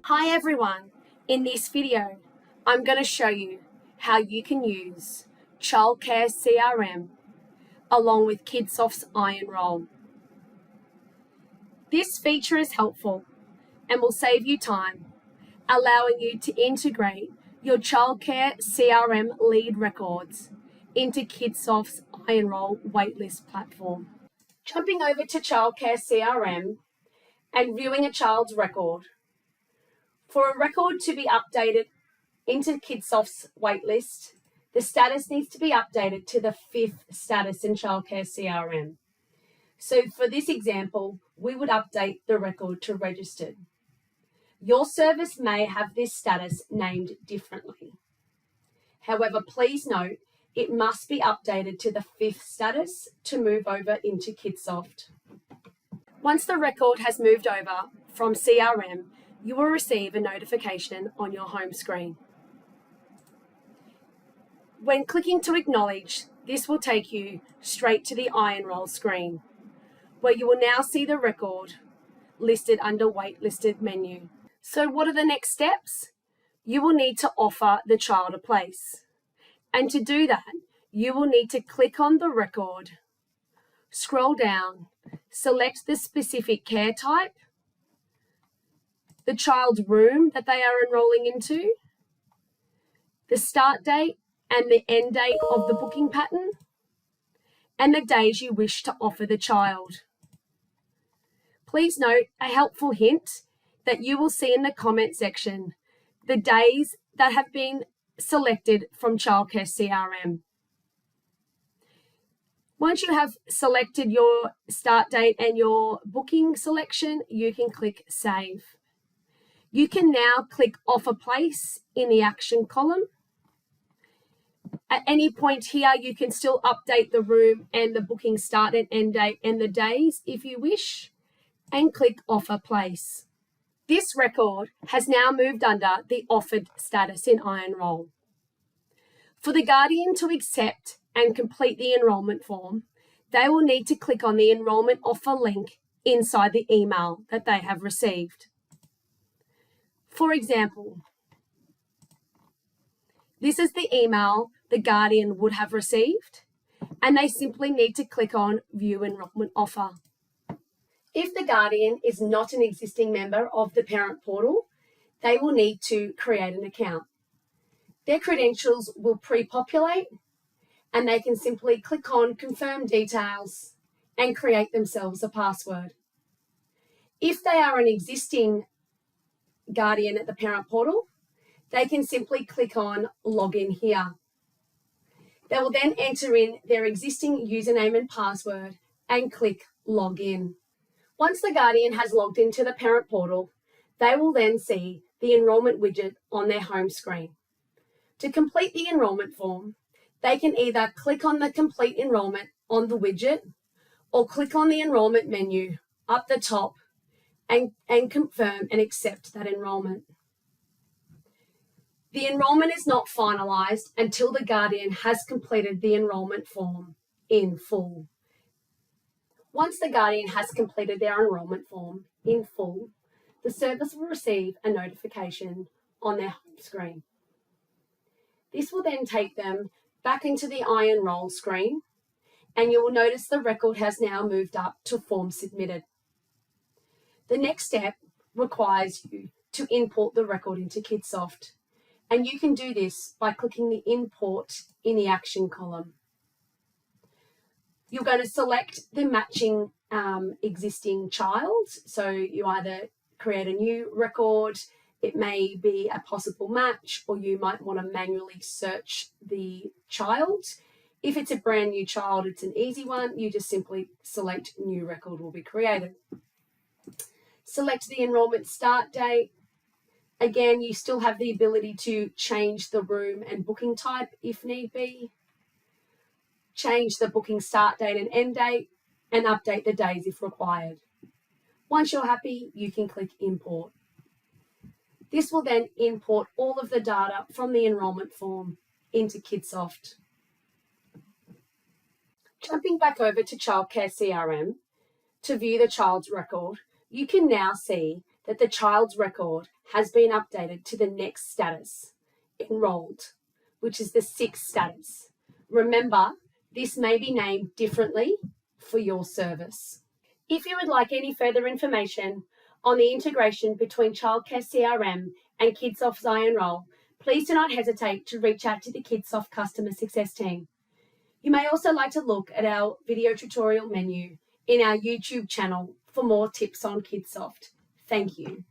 Hi everyone, in this video I'm going to show you how you can use Childcare CRM along with Kidsoft's iEnroll. This feature is helpful and will save you time, allowing you to integrate your Childcare CRM lead records into Kidsoft's iEnroll waitlist platform. Jumping over to Childcare CRM and viewing a child's record. For a record to be updated into Kidsoft's waitlist, the status needs to be updated to the 5th status in Childcare CRM. So for this example, we would update the record to registered. Your service may have this status named differently. However, please note, it must be updated to the 5th status to move over into Kidsoft. Once the record has moved over from CRM, you will receive a notification on your home screen. When clicking to acknowledge, this will take you straight to the iEnroll screen, where you will now see the record listed under Waitlisted menu. So what are the next steps? You will need to offer the child a place. And to do that, you will need to click on the record, scroll down, select the specific care type, the child's room that they are enrolling into, the start date and the end date of the booking pattern, and the days you wish to offer the child. Please note a helpful hint that you will see in the comment section the days that have been selected from Childcare CRM. Once you have selected your start date and your booking selection, you can click Save. You can now click Offer Place in the action column. At any point here, you can still update the room and the booking start and end date and the days if you wish, and click Offer Place. This record has now moved under the offered status in iEnroll. For the guardian to accept and complete the enrolment form, they will need to click on the enrolment offer link inside the email that they have received. For example, this is the email the guardian would have received, and they simply need to click on View Enrolment Offer. If the guardian is not an existing member of the parent portal, they will need to create an account. Their credentials will pre-populate, and they can simply click on Confirm Details and create themselves a password. If they are an existing guardian at the parent portal, they can simply click on Login here. They will then enter in their existing username and password and click Login. Once the guardian has logged into the parent portal, they will then see the enrolment widget on their home screen. To complete the enrolment form, they can either click on the Complete Enrolment on the widget or click on the enrolment menu up the top and confirm and accept that enrolment. The enrolment is not finalised until the guardian has completed the enrolment form in full. Once the guardian has completed their enrolment form in full, the service will receive a notification on their home screen. This will then take them back into the iEnroll screen, and you will notice the record has now moved up to Form Submitted. The next step requires you to import the record into Kidsoft, and you can do this by clicking the Import in the Action column. You're going to select the matching existing child, so you either create a new record, it may be a possible match, or you might want to manually search the child. If it's a brand new child, it's an easy one. You just simply select New Record will be created. Select the enrolment start date. Again, you still have the ability to change the room and booking type if need be. Change the booking start date and end date, and update the days if required. Once you're happy, you can click Import. This will then import all of the data from the enrolment form into Kidsoft. Jumping back over to Childcare CRM to view the child's record, you can now see that the child's record has been updated to the next status, enrolled, which is the 6th status. Remember, this may be named differently for your service. If you would like any further information on the integration between Childcare CRM and Kidsoft Xi-Enroll, please do not hesitate to reach out to the Kidsoft Customer Success team. You may also like to look at our video tutorial menu in our YouTube channel for more tips on Kidsoft. Thank you.